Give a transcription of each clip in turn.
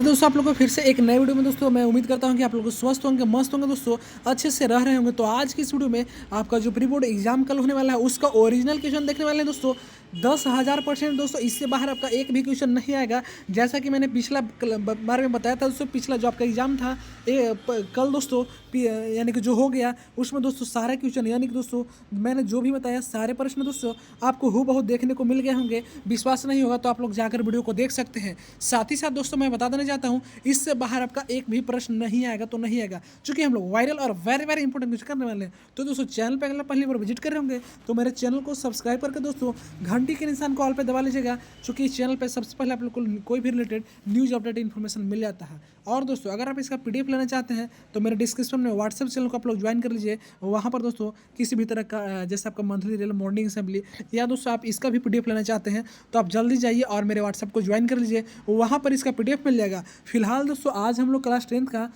दोस्तों आप लोगों को फिर से एक नए वीडियो में दोस्तों मैं उम्मीद करता हूं कि आप लोग स्वस्थ होंगे, मस्त होंगे दोस्तों, अच्छे से रह रहे होंगे। तो आज की इस वीडियो में आपका जो प्री बोर्ड एग्जाम कल होने वाला है उसका ओरिजिनल क्वेश्चन देखने वाले हैं दोस्तों। 10,000% दोस्तों, इससे बाहर आपका एक भी क्वेश्चन नहीं आएगा। जैसा कि मैंने पिछला बारे में बताया था दोस्तों, पिछला जो आपका एग्जाम था कल दोस्तों, यानी कि जो हो गया उसमें दोस्तों सारे क्वेश्चन, यानी कि दोस्तों मैंने जो भी बताया सारे प्रश्न दोस्तों आपको हूबहू देखने को मिल गए होंगे। विश्वास नहीं होगा तो आप लोग जाकर वीडियो को देख सकते हैं। साथ ही साथ दोस्तों मैं बता देना चाहता हूँ, इससे बाहर आपका एक भी प्रश्न नहीं आएगा तो नहीं आएगा, क्योंकि हम लोग वायरल और वेरी वेरी इंपॉर्टेंट कुछ करने वाले हैं। तो दोस्तों चैनल पर अगर पहली बार विजिट कर रहे होंगे तो मेरे चैनल को सब्सक्राइब करके दोस्तों घंटी के निशान को ऑल पे दबा लीजिएगा, क्योंकि इस चैनल पर सबसे पहले आप लोग को कोई भी रिलेटेड न्यूज़ अपडेट इन्फॉर्मेशन मिल जाता है। और दोस्तों अगर आप इसका पीडीएफ लेना चाहते हैं तो मेरे डिस्क्रिप्शन में व्हाट्सएप चैनल को आप लोग ज्वाइन कर लीजिए। वहाँ पर दोस्तों किसी भी तरह का जैसे आपका मंथली रियल मॉर्निंग असेंबली या दोस्तों आप इसका भी पीडीएफ लेना चाहते हैं तो आप जल्दी जाइए और मेरे व्हाट्सएप को ज्वाइन कर लीजिए, वहाँ पर इसका पीडीएफ मिल जाएगा। फिलहाल दोस्तों आज हम लोग क्लास 10th का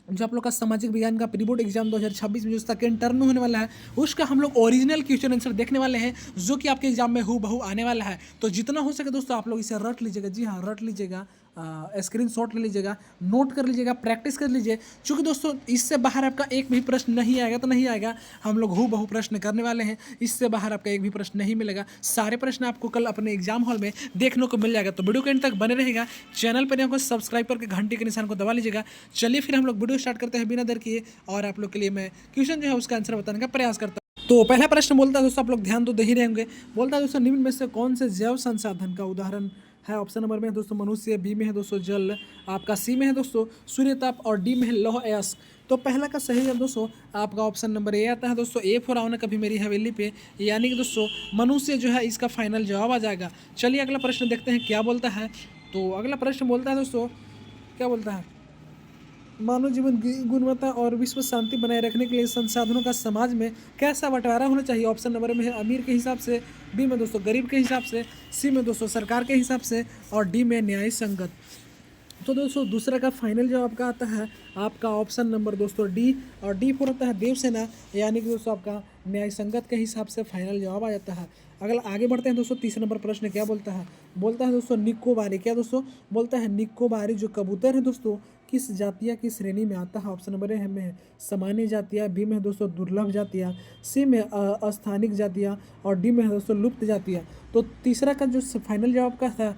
जो आप लोग का सामाजिक विज्ञान का प्री बोर्ड एग्जाम 2026 में जो सेकेंड टर्म में होने वाला है उसका हम लोग ओरिजिनल क्वेश्चन आंसर देखने वाले हैं, जो कि आपके एग्जाम में हूबहू आने वाला है। तो जितना हो सके दोस्तों आप लोग इसे रट लीजिएगा, जी हाँ रट लीजिएगा, स्क्रीन शॉट ले लीजिएगा, नोट कर लीजिएगा, प्रैक्टिस कर लीजिए, क्योंकि दोस्तों इससे बाहर आपका एक भी प्रश्न नहीं आएगा तो नहीं आएगा। हम लोग हूबहू प्रश्न करने वाले हैं, इससे बाहर आपका एक भी प्रश्न नहीं मिलेगा। सारे प्रश्न आपको कल अपने एग्जाम हॉल में देखने को मिल जाएगा। तो वीडियो के एंड तक बने रहेगा, चैनल पर आपको सब्सक्राइब करके घंटी के निशान को दबा लीजिएगा। चलिए फिर हम लोग वीडियो स्टार्ट करते हैं बिना देर किए, और आप लोग के लिए मैं क्वेश्चन जो है उसका आंसर बताने का प्रयास करता हूँ। तो पहला प्रश्न बोलता है दोस्तों, आप लोग ध्यान तो दे ही रहे होंगे। बोलता है दोस्तों, निम्न में से कौन से जैव संसाधन का उदाहरण है? ऑप्शन नंबर में है दोस्तों मनुष्य, बी में है दोस्तों जल, आपका सी में है दोस्तों सूर्यताप, और डी में है लौह अयस्क। तो पहला का सही है दोस्तों आपका ऑप्शन नंबर ए आता है दोस्तों। ए फॉर आओ ना कभी मेरी हवेली पे, यानी कि दोस्तों मनुष्य जो है इसका फाइनल जवाब आ जाएगा। चलिए अगला प्रश्न देखते हैं क्या बोलता है। तो अगला प्रश्न बोलता है दोस्तों, क्या बोलता है, मानव जीवन की गुणवत्ता और विश्व शांति बनाए रखने के लिए संसाधनों का समाज में कैसा बंटवारा होना चाहिए? ऑप्शन नंबर में है अमीर के हिसाब से, बी में दोस्तों गरीब के हिसाब से, सी में दोस्तों सरकार के हिसाब से, और डी में न्याय संगत। तो दोस्तों दूसरा का फाइनल जवाब आपका आता है आपका ऑप्शन नंबर दोस्तों डी, और डी फोर होता है देवसेना, यानी कि दोस्तों आपका न्याय संगत के हिसाब से फाइनल जवाब आ जाता है। अगर आगे बढ़ते हैं दोस्तों, तीसरा नंबर प्रश्न क्या बोलता है? बोलता है दोस्तों निकोबारी, क्या दोस्तों बोलता है निकोबारी जो कबूतर है दोस्तों किस जातिया की श्रेणी में आता है? ऑप्शन नंबर ए में है सामान्य जातिया, बी में है दोस्तों दुर्लभ जातिया, सी में अस्थानिक जातिया, और डी में है दोस्तों लुप्त जातिया। तो तीसरा का जो फाइनल जवाब का था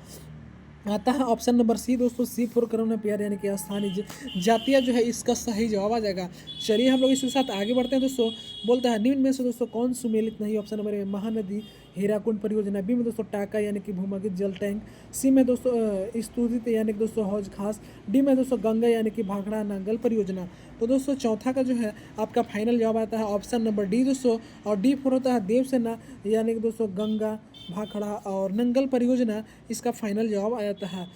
आता है ऑप्शन नंबर सी दोस्तों, सी फॉर करोना प्यार, यानी कि स्थानीय जातिया जो है इसका सही जवाब आ जाएगा। चलिए हम लोग इसके साथ आगे बढ़ते हैं दोस्तों। बोलता है निम्न में से दोस्तों कौन सुमेलित नहीं? ऑप्शन नंबर ए महानदी हीराकुंड परियोजना, बी में दोस्तों टाका यानी कि भूमगत जल टैंक, सी में दोस्तों स्तुतित यानी कि दोस्तों हौज खास, डी में दोस्तों गंगा यानी कि भाखड़ा नांगल परियोजना। तो दोस्तों चौथा का जो है आपका फाइनल जवाब आता है ऑप्शन नंबर डी दोस्तों, और डी फोर होता है देवसेना, यानी कि दोस्तों गंगा भाखड़ा और नंगल परियोजना इसका फाइनल जवाब आ जाता है।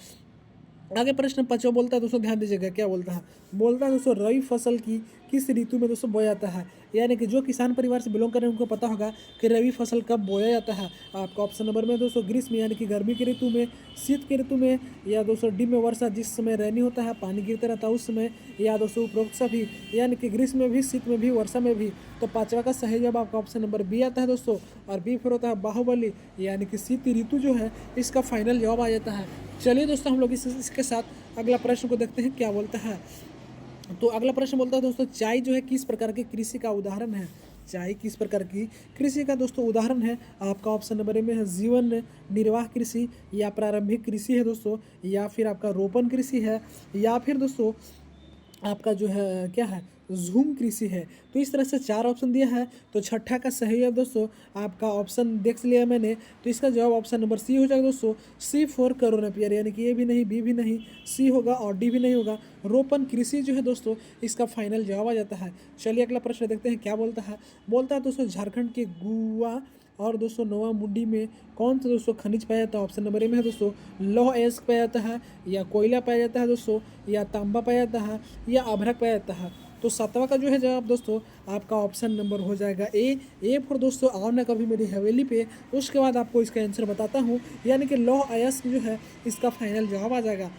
आगे प्रश्न 5 बोलता है दोस्तों, ध्यान दीजिएगा क्या बोलता है। बोलता है दोस्तों रबी फसल की किस ऋतु में दोस्तों बोया जाता है? यानी कि जो किसान परिवार से बिलोंग कर रहे हैं उनको पता होगा कि रबी फसल कब बोया जाता है। आपका ऑप्शन नंबर में दोस्तों ग्रीष्म यानी कि गर्मी की ऋतु में, शीत की ऋतु में, या दोस्तों डी में वर्षा जिस समय रैनी होता है पानी गिरता रहता है उस समय, या दोस्तों उपरोक्त सभी, यानी कि ग्रीष्म में भी, शीत में भी, वर्षा में भी। तो पांचवा का सही जवाब आपका ऑप्शन नंबर बी आता है दोस्तों, और बी फिर होता है बाहुबली, यानी कि शीत ऋतु जो है इसका फाइनल जवाब आ जाता है। चलिए दोस्तों हम लोग इसके साथ अगला प्रश्न को देखते हैं क्या बोलता है। तो अगला प्रश्न बोलता है दोस्तों चाय जो है किस प्रकार की कृषि का उदाहरण है? चाय किस प्रकार की कृषि का दोस्तों उदाहरण है? आपका ऑप्शन नंबर ए में है जीवन निर्वाह कृषि, या प्रारंभिक कृषि है दोस्तों, या फिर आपका रोपण कृषि है, या फिर दोस्तों आपका जो है क्या है झूम कृषि है। तो इस तरह से 4 ऑप्शन दिया है। तो छठा का सही है दोस्तों आपका ऑप्शन देख लिया मैंने, तो इसका जवाब ऑप्शन नंबर सी हो जाएगा दोस्तों, सी फॉर करोना प्यार, यानी कि ए भी नहीं, बी भी नहीं, सी होगा और डी भी नहीं होगा। रोपण कृषि जो है दोस्तों इसका फाइनल जवाब आ जाता है। चलिए अगला प्रश्न देखते हैं क्या बोलता है। बोलता है दोस्तों झारखंड के गुआ और दोस्तों नवा मुंडी में कौन सा दोस्तों खनिज पाया जाता है? ऑप्शन नंबर ए में है दोस्तों लौह अयस्क पाया जाता है, या कोयला पाया जाता है दोस्तों, या तांबा पाया जाता है, या अभ्रक पाया जाता है। तो सातवां का जो है जवाब दोस्तों आपका ऑप्शन नंबर हो जाएगा ए फॉर दोस्तों आओ ना कभी मेरी हवेली पे। उसके बाद आपको इसका आंसर बताता हूँ, यानी कि लौह अयस्क जो है इसका फाइनल जवाब आ जाएगा।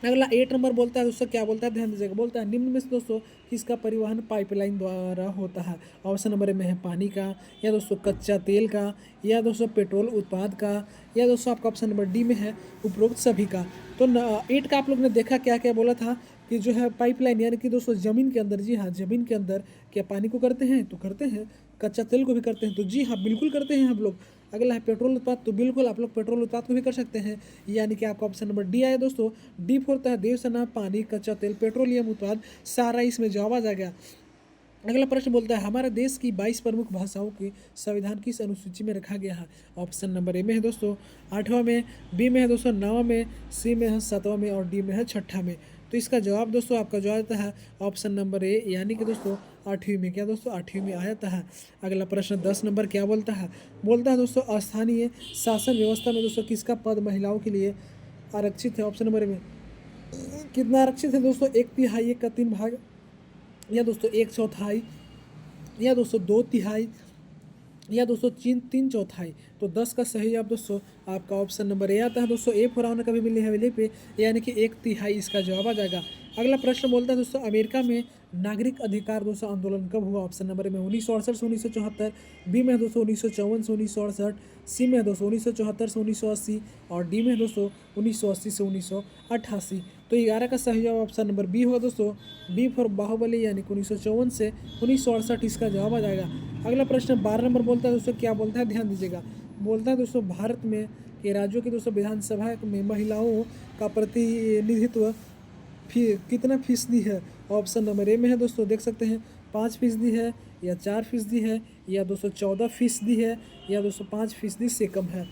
अगला 8 नंबर बोलता है दोस्तों, क्या बोलता है ध्यान दीजिएगा, बोलता है निम्न में से दोस्तों किसका परिवहन पाइपलाइन द्वारा होता है। ऑप्शन नंबर ए में है पानी का, या दोस्तों कच्चा तेल का, या दोस्तों पेट्रोल उत्पाद का, या दोस्तों आपका ऑप्शन नंबर डी में है उपरोक्त सभी का। तो 8 का आप लोग ने देखा क्या क्या बोला था कि जो है पाइपलाइन यानी कि दोस्तों ज़मीन के अंदर, जी हाँ ज़मीन के अंदर क्या पानी को करते हैं, तो करते हैं। कच्चा तेल को भी करते हैं, तो जी हाँ बिल्कुल करते हैं हम लोग। अगला है पेट्रोल उत्पाद, तो बिल्कुल आप लोग पेट्रोल उत्पाद को भी कर सकते हैं, यानी कि आपका ऑप्शन नंबर डी आया दोस्तों। डी होता है देवसेना, पानी, कच्चा तेल, पेट्रोलियम उत्पाद, सारा इसमें जवाब आ जाएगा। अगला प्रश्न बोलता है हमारे देश की 22 प्रमुख भाषाओं की संविधान किस अनुसूची में रखा गया है। ऑप्शन नंबर ए में है दोस्तों 8वां में, बी में है दोस्तों 9वां में, सी में है 7वां में और डी में है 6ठा में। तो इसका जवाब दोस्तों आपका जो आता है ऑप्शन नंबर ए, यानी कि दोस्तों 8वीं में, क्या दोस्तों 8वीं में आ जाता है। अगला प्रश्न 10 नंबर क्या बोलता है, बोलता है दोस्तों स्थानीय शासन व्यवस्था में दोस्तों किसका पद महिलाओं के लिए आरक्षित है। ऑप्शन नंबर ए में कितना आरक्षित है दोस्तों, 1/3, 1/3, या दोस्तों 1/4, या दोस्तों 2/3, या दोस्तों 3/4। तो 10 का सही जवाब दोस्तों आपका ऑप्शन नंबर ए आता है दोस्तों। ए फॉर होने कभी मिली हवेली पे, यानी कि 1/3 इसका जवाब आ जाएगा। अगला प्रश्न बोलता है दोस्तों अमेरिका में नागरिक अधिकार दोस्तों आंदोलन कब हुआ। ऑप्शन नंबर में 1968 से 1974, बी में दोस्तों 1954 से 1968, सी में दोस्तों 1974 से 1980 और डी में दोस्तों 1980 से 1988। तो 11 का सही जवाब ऑप्शन नंबर बी होगा दोस्तों, बी फॉर बाहुबली, यानी कि 1954 से 1968 इसका जवाब आ जाएगा। अगला प्रश्न 12 नंबर बोलता है दोस्तों, क्या बोलता है ध्यान दीजिएगा, बोलता है दोस्तों भारत में के राज्यों की दोस्तों विधानसभा में महिलाओं का प्रतिनिधित्व कितना फीसदी है। ऑप्शन नंबर ए में है दोस्तों, देख सकते हैं 5% है, या 4% है, या दोस्तों 14% है, या दोस्तों 5% से कम है।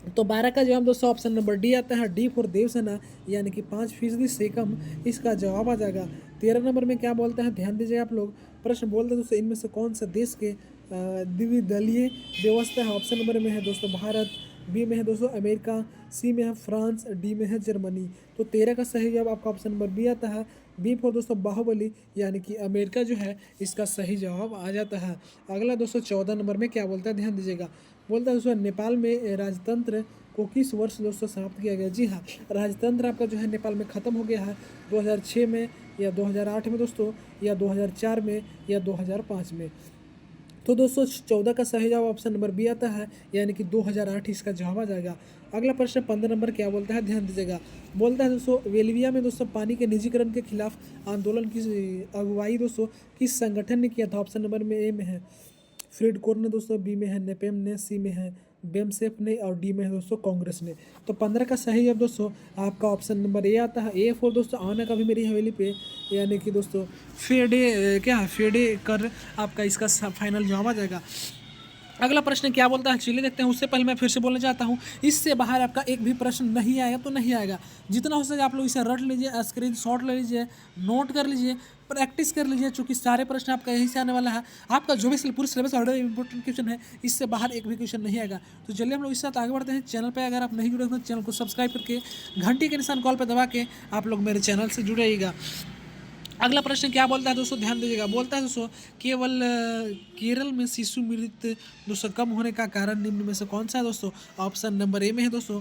तो 12 का जवाब दोस्तों ऑप्शन नंबर डी आता है, डी फॉर देवसेना, यानी कि 5% से कम इसका जवाब आ जाएगा। 13 नंबर में क्या बोलता है ध्यान दीजिए आप लोग, प्रश्न बोलते हैं दोस्तों इनमें से कौन सा देश के द्विदलीय व्यवस्था है। ऑप्शन नंबर में है दोस्तों भारत, बी में है दोस्तों अमेरिका, सी में है फ्रांस, डी में है जर्मनी। तो 13 का सही जवाब आपका ऑप्शन नंबर बी आता है, बी फॉर दोस्तों बाहुबली, यानी कि अमेरिका जो है इसका सही जवाब आ जाता है। अगला दोस्तों 14 नंबर में क्या बोलता है ध्यान दीजिएगा, बोलता है दोस्तों नेपाल में राजतंत्र को किस वर्ष दोस्तों समाप्त किया गया। जी हाँ, राजतंत्र आपका जो है नेपाल में ख़त्म हो गया है 2006 में, या 2008 में दोस्तों, या 2004 में, या 2005 में। तो दोस्तों 14 का सही जवाब ऑप्शन नंबर बी आता है, यानी कि 2008 इसका जवाब आ जाएगा। अगला प्रश्न 15 नंबर क्या बोलता है ध्यान दीजिएगा, बोलता है दोस्तों वेल्विया में दोस्तों पानी के निजीकरण के खिलाफ आंदोलन की अगुवाई दोस्तों किस संगठन ने किया था। ऑप्शन नंबर में ए में है फ्रीड कोर ने दोस्तों, बी में है नेपेम ने, सी में है बेमसेफ ने और डी में है दोस्तों कांग्रेस ने। तो 15 का सही जवाब दोस्तों आपका ऑप्शन नंबर ए आता है, ए फॉर दोस्तों आना कभी मेरी हवेली पे, यानी कि दोस्तों फेडे क्या है फेडे कर आपका इसका फाइनल जवाब आ जाएगा। अगला प्रश्न क्या बोलता है चलिए देखते हैं। उससे पहले मैं फिर से बोलना चाहता हूँ, इससे बाहर आपका एक भी प्रश्न नहीं आएगा तो नहीं आएगा। जितना हो सके आप लोग इसे रट लीजिए, स्क्रीन शॉट ले लीजिए, नोट कर लीजिए, प्रैक्टिस कर लीजिए, चूँकि सारे प्रश्न आपका यहीं से आने वाला है। आपका जो भी पूरे सिलेबस ऑर्डर इंपॉर्टेंट क्वेश्चन है, इससे बाहर एक भी क्वेश्चन नहीं आएगा। तो चलिए हम लोग इसके साथ आगे बढ़ते हैं। चैनल पर अगर आप नहीं जुड़े तो चैनल को सब्सक्राइब करके घंटी के निशान कॉल पर दबा के आप लोग मेरे चैनल से जुड़े रहिएगा। अगला प्रश्न क्या बोलता है दोस्तों ध्यान दीजिएगा, बोलता है दोस्तों केवल केरल में शिशु मृत्यु दोस्तों कम होने का कारण निम्न में से कौन सा है दोस्तों। ऑप्शन नंबर ए में है दोस्तों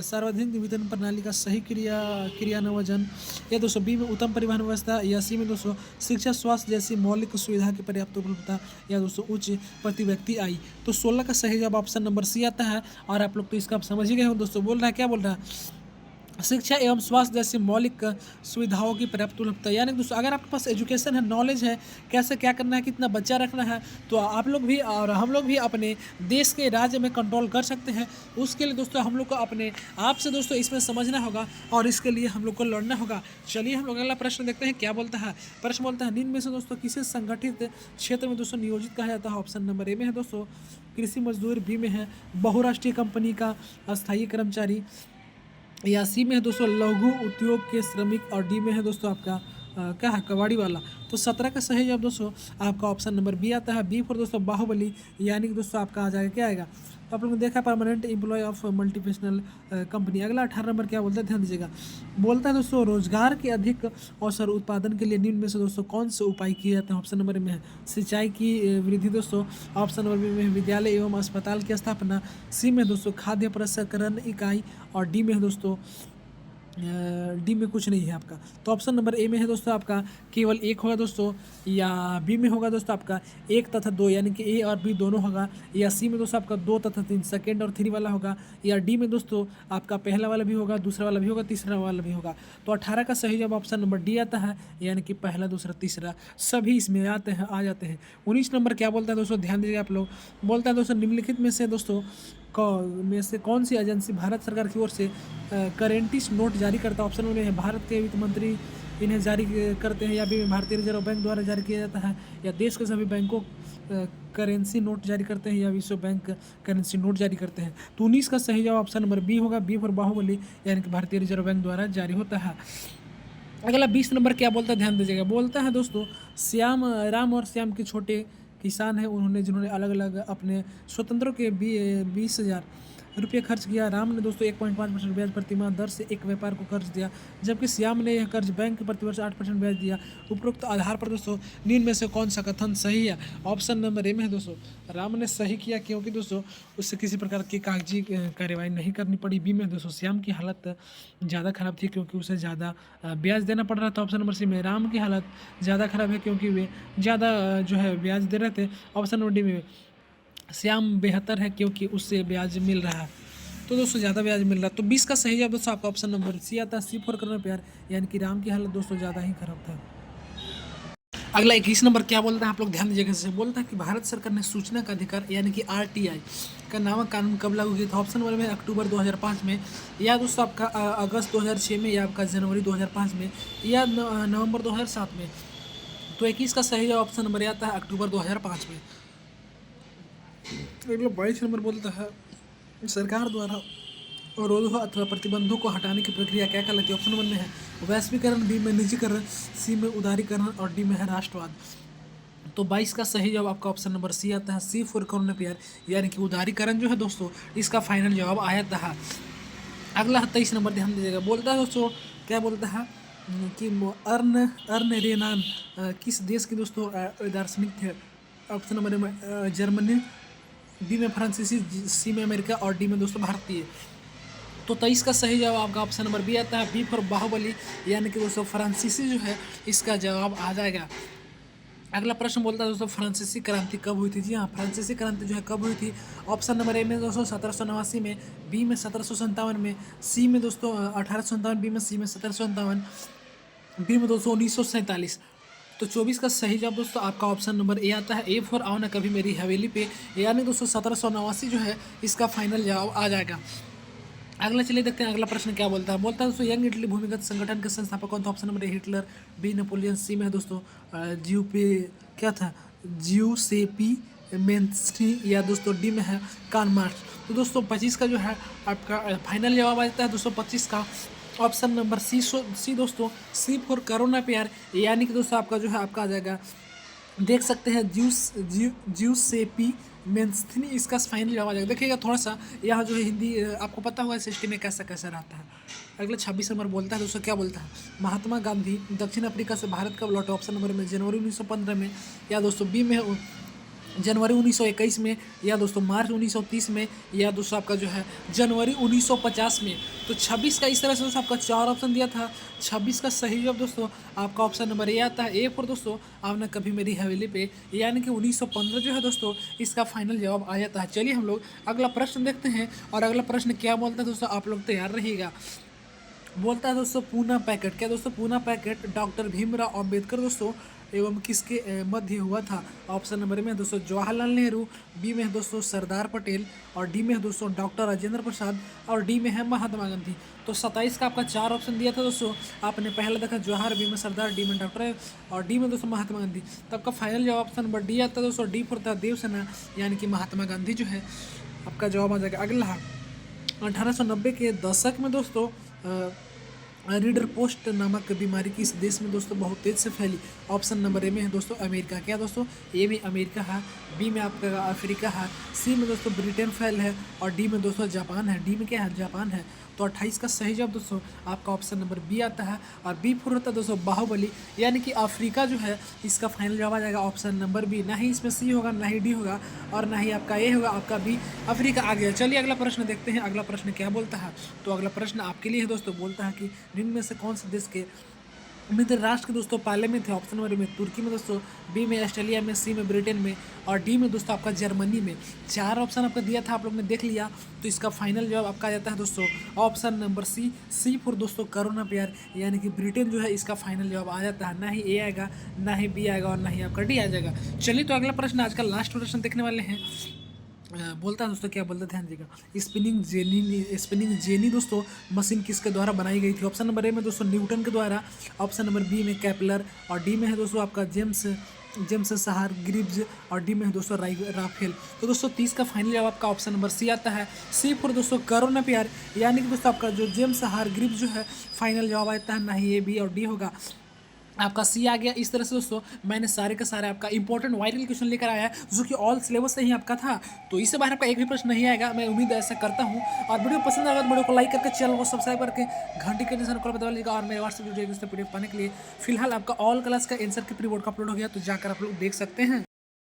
सार्वजनिक वितरण प्रणाली का सही क्रियान्वयन, या दोस्तों बी में उत्तम परिवहन व्यवस्था, या सी में दोस्तों शिक्षा स्वास्थ्य जैसी मौलिक सुविधा की पर्याप्त उपलब्धता, या दोस्तों उच्च प्रति व्यक्ति आय। तो 16 का सही जवाब ऑप्शन नंबर सी आता है। और आप लोग तो इसका समझ ही गए हो दोस्तों, बोल रहा है क्या बोल रहा है, शिक्षा एवं स्वास्थ्य जैसी मौलिक सुविधाओं की पर्याप्त उपलब्धता। यानी दोस्तों अगर आपके पास एजुकेशन है, नॉलेज है, कैसे क्या करना है, कितना बच्चा रखना है, तो आप लोग भी और हम लोग भी अपने देश के राज्य में कंट्रोल कर सकते हैं। उसके लिए दोस्तों हम लोग को अपने आप से दोस्तों इसमें समझना होगा और इसके लिए हम लोग को लड़ना होगा। चलिए हम लोग अगला प्रश्न देखते हैं क्या बोलता है। प्रश्न बोलता है निम्न में से दोस्तों किसे संगठित क्षेत्र में दोस्तों नियोजित कहा जाता है। ऑप्शन नंबर ए में है दोस्तों कृषि मजदूर, बी में है बहुराष्ट्रीय कंपनी का अस्थायी कर्मचारी, या सी में है दोस्तों लघु उद्योग के श्रमिक और डी में है दोस्तों आपका क्या है कबाड़ी वाला। तो 17 का सही जवाब दोस्तों आपका ऑप्शन नंबर बी आता है, बी फॉर दोस्तों बाहुबली, यानी कि दोस्तों आपका आ जाएगा क्या आएगा। तो आप लोगों ने देखा permanent employ of multinational company. अगला 18 नंबर क्या बोलता है ध्यान दीजिएगा, बोलता है दोस्तों रोजगार के अधिक अवसर उत्पादन के लिए निम्न में से दोस्तों कौन से उपाय किए जाते हैं। ऑप्शन नंबर में है सिंचाई की वृद्धि दोस्तों, ऑप्शन नंबर में है विद्यालय एवं अस्पताल की स्थापना, सी में दोस्तों खाद्य प्रसंस्करण इकाई और डी में है दोस्तों डी में कुछ नहीं है आपका। तो ऑप्शन नंबर ए में है दोस्तों आपका केवल एक होगा दोस्तों, या बी में होगा दोस्तों आपका एक तथा दो, यानी कि ए और बी दोनों होगा, या सी में दोस्तों आपका दो तथा तीन सेकेंड और थ्री वाला होगा, या डी में दोस्तों आपका पहला वाला भी होगा, दूसरा वाला भी होगा, तीसरा वाला भी होगा। तो 18 का सही जवाब ऑप्शन नंबर डी आता है, यानी कि पहला दूसरा तीसरा सभी इसमें आते हैं, आ जाते हैं। 19 नंबर क्या बोलता है दोस्तों, ध्यान दीजिए आप लोग। बोलता है दोस्तों निम्नलिखित में से दोस्तों में से कौन सी एजेंसी भारत सरकार की ओर से करेंटिस नोट जारी करता है। ऑप्शन में है भारत के वित्त मंत्री इन्हें जारी करते हैं, या भी भारतीय रिजर्व बैंक द्वारा जारी किया जाता है, या देश के सभी बैंकों करेंसी नोट जारी करते हैं, या विश्व बैंक करेंसी नोट जारी करते हैं। तो 19 का सही जवाब ऑप्शन नंबर बी होगा, बी फॉर बाहुबली, यानी कि भारतीय रिजर्व बैंक द्वारा जारी होता है। अगला 20 नंबर क्या बोलता है, ध्यान दीजिएगा। बोलता है दोस्तों श्याम राम और श्याम के छोटे किसान हैं, जिन्होंने अलग अलग अपने स्वतंत्रों के 20,000 रुपये खर्च किया। राम ने दोस्तों 1.5% ब्याज प्रतिमाह दर से एक व्यापार को कर्ज दिया, जबकि श्याम ने यह कर्ज बैंक को प्रतिवर्ष 8% ब्याज दिया। उपरोक्त आधार पर दोस्तों निम्न में से कौन सा कथन सही है। ऑप्शन नंबर ए में है दोस्तों राम ने सही किया, क्योंकि दोस्तों उससे किसी प्रकार की कागजी कार्यवाही नहीं करनी पड़ी। बी में दोस्तों श्याम की हालत ज़्यादा खराब थी, क्योंकि उसे ज़्यादा ब्याज देना पड़ रहा था। ऑप्शन नंबर सी में राम की हालत ज़्यादा खराब है, क्योंकि वे ज़्यादा जो है ब्याज दे रहे थे। ऑप्शन नंबर डी में श्याम बेहतर है, क्योंकि उससे ब्याज मिल रहा है, तो दोस्तों ज़्यादा ब्याज मिल रहा है। तो 20 का सही जवाब दोस्तों आपका ऑप्शन नंबर सी आता है, सी फॉर करना प्यार, यानी कि राम की हालत दोस्तों ज़्यादा ही खराब था। अगला 21 नंबर क्या बोलता है, आप लोग ध्यान दीजिएगा। जैसे बोलता है कि भारत सरकार ने सूचना का अधिकार यानी कि RTI का नामक कानून कब लागू किया था। ऑप्शन नंबर में अक्टूबर 2005 में, या दोस्तों आपका अगस्त 2006 में, या आपका जनवरी 2005 में, या नवंबर 2007 में। तो 21 का सही जवाब ऑप्शन नंबर आता है अक्टूबर 2005 में। अगला 22 नंबर बोलता है सरकार द्वारा अवरोधों अथवा प्रतिबंधों को हटाने की प्रक्रिया क्या कहलाती है। ऑप्शन नंबर में है वैश्वीकरण, बी में निजीकरण, सी में उदारीकरण, और डी में है राष्ट्रवाद। तो 22 का सही जवाब आपका ऑप्शन नंबर सी आता है, सी फॉर करोना प्यार, यानी कि उदारीकरण जो है दोस्तों इसका फाइनल जवाब आया था। अगला 23 नंबर ध्यान दीजिएगा। बोलता है दोस्तों क्या बोलता है कि अर्न रेनान किस देश के दोस्तों दार्शनिक थे। ऑप्शन नंबर में जर्मनी, बी में फ्रांसीसी, सी में अमेरिका, और डी में दोस्तों भारतीय। तो 23 का सही जवाब आपका ऑप्शन नंबर बी आता है, बी फॉर बाहुबली, यानी कि दोस्तों फ्रांसीसी जो है इसका जवाब आ जाएगा। अगला प्रश्न बोलता है दोस्तों फ्रांसीसी क्रांति कब हुई थी। जी हाँ, फ्रांसीसी क्रांति जो है कब हुई थी। ऑप्शन नंबर ए में दोस्तों 1789 में, बी में 1757 में, सी में दोस्तों 1857, बी में सी में 1757, बी में दोस्तों 1947। तो 24 का सही जवाब दोस्तों आपका ऑप्शन नंबर ए आता है, ए फॉर आओ ना कभी मेरी हवेली पे, यानी दोस्तों 1789 जो है इसका फाइनल जवाब आ जाएगा। अगला चलिए देखते हैं अगला प्रश्न क्या बोलता है। बोलता है दोस्तों यंग इटली भूमिगत संगठन के संस्थापक कौन था। Option number A Hitler, B Napoleon, C में है दोस्तों जियूसेपी मेंस्टी, या दोस्तों डी में है कार्ल मार्क्स। तो दोस्तों 25 का जो है आपका फाइनल जवाब आ जाता है दोस्तों 25 का ऑप्शन नंबर सी दोस्तों, सी फॉर करोना प्यार, यानी कि दोस्तों आपका जो है आपका आ जाएगा, देख सकते हैं जियूसेपी मेंस्थिनी, इसका फाइनल जवाब आ जाएगा। देखिएगा थोड़ा सा यहाँ जो है हिंदी आपको पता होगा सिस्टम में कैसा कैसा रहता है। अगला 26 नंबर बोलता है दोस्तों क्या बोलता है, महात्मा गांधी दक्षिण अफ्रीका से भारत कब लौटे। ऑप्शन नंबर में जनवरी 1915 में, या दोस्तों बी में जनवरी 1921 में, या दोस्तों मार्च 1930 में, या दोस्तों आपका जो है जनवरी 1950 में। तो 26 का इस तरह से दोस्तों आपका 4 ऑप्शन दिया था। 26 का सही जवाब दोस्तों आपका ऑप्शन नंबर ए आता है, ए फॉर दोस्तों आओ ना कभी मेरी हवेली पे, यानी कि 1915 जो है दोस्तों इसका फाइनल जवाब आ जाता है। चलिए हम लोग अगला प्रश्न देखते हैं, और अगला प्रश्न क्या बोलता है दोस्तों आप लोग तैयार रहिएगा। बोलता है दोस्तों पूना पैकेट, क्या दोस्तों पूना पैकेट डॉक्टर भीमराव अम्बेडकर दोस्तों एवं किसके मध्य हुआ था। ऑप्शन नंबर में दोस्तों जवाहरलाल नेहरू, बी में है दोस्तों सरदार पटेल, और डी में है दोस्तों डॉक्टर राजेंद्र प्रसाद, और डी में है महात्मा गांधी। तो 27 का आपका 4 ऑप्शन दिया था दोस्तों, आपने पहले देखा जवाहर, बी में सरदार, डी में डॉक्टर, और डी में दोस्तों महात्मा गांधी। तो आपका फाइनल जवाब ऑप्शन नंबर डी आता है दोस्तों, डी फॉर था देवसेना, यानी कि महात्मा गांधी जो है आपका जवाब आ जाएगा। अगला 1890 के दशक में दोस्तों रीडर पोस्ट नामक बीमारी किस देश में दोस्तों बहुत तेज से फैली? ऑप्शन नंबर ए में है दोस्तों अमेरिका। क्या दोस्तों? ए में अमेरिका है, बी में आपका अफ्रीका है, सी में दोस्तों ब्रिटेन फैल है और डी में दोस्तों जापान है। डी में क्या है? जापान है। तो 28 का सही जवाब दोस्तों आपका ऑप्शन नंबर बी आता है। और बी फोर होता है दोस्तों बाहुबली, यानी कि अफ्रीका जो है इसका फाइनल जवाब आ जाएगा ऑप्शन नंबर बी। ना ही इसमें सी होगा, ना ही डी होगा और ना ही आपका ए होगा, आपका बी अफ्रीका आ गया। चलिए अगला प्रश्न देखते हैं, अगला प्रश्न क्या बोलता है। तो अगला प्रश्न आपके लिए है दोस्तों, बोलता है कि निम्न में से कौन से देश के मित्र राष्ट्र के दोस्तों पहले में थे? ऑप्शन नंबर में तुर्की में दोस्तों, बी में ऑस्ट्रेलिया में, सी में ब्रिटेन में और डी में दोस्तों आपका जर्मनी में। 4 ऑप्शन आपका दिया था, आप लोग ने देख लिया। तो इसका फाइनल जवाब आपका आ जाता है दोस्तों option number C. C for दोस्तों करोना प्यार, यानी कि ब्रिटेन जो है इसका फाइनल जवाब आ जाता है। ना ही ए आएगा, ना ही बी आएगा और ना ही आपका डी आ जाएगा। चलिए तो अगला प्रश्न, आज का लास्ट प्रश्न देखने वाले हैं। बोलता है दोस्तों, क्या बोलता, ध्यान दीजिएगा। स्पिनिंग जेनी दोस्तों मशीन किसके द्वारा बनाई गई थी? ऑप्शन नंबर ए में दोस्तों न्यूटन के द्वारा, ऑप्शन नंबर बी में कैपलर और डी में है दोस्तों आपका जेम्स सहार ग्रिव्स और डी में है दोस्तों राफेल। तो दोस्तों 30 का फाइनल जवाब आपका ऑप्शन नंबर सी आता है। सी फॉर दोस्तों करोना प्यार, यानी कि दोस्तों आपका जो जेम्स सहार ग्रिव्स जो है फाइनल जवाब आता है। ना ही ए बी और डी होगा, आपका सी आ गया। इस तरह से दोस्तों मैंने सारे का सारे आपका इंपॉर्टेंट वायरल क्वेश्चन लेकर आया है, जो कि ऑल सिलेबस से ही आपका था। तो इससे बाहर आपका एक भी प्रश्न नहीं आएगा, मैं उम्मीद ऐसा करता हूँ। और वीडियो पसंद आएगा तो वीडियो को लाइक करके चैनल को सब्सक्राइब करके घंटी के निशान को बता लीजिएगा। और मेरे व्हाट्सएप वीडियो पीडीएफ पाने के लिए फिलहाल आपका ऑल क्लास का आंसर की प्री बोर्ड का अपलोड हो गया, तो जाकर आप लोग देख सकते हैं।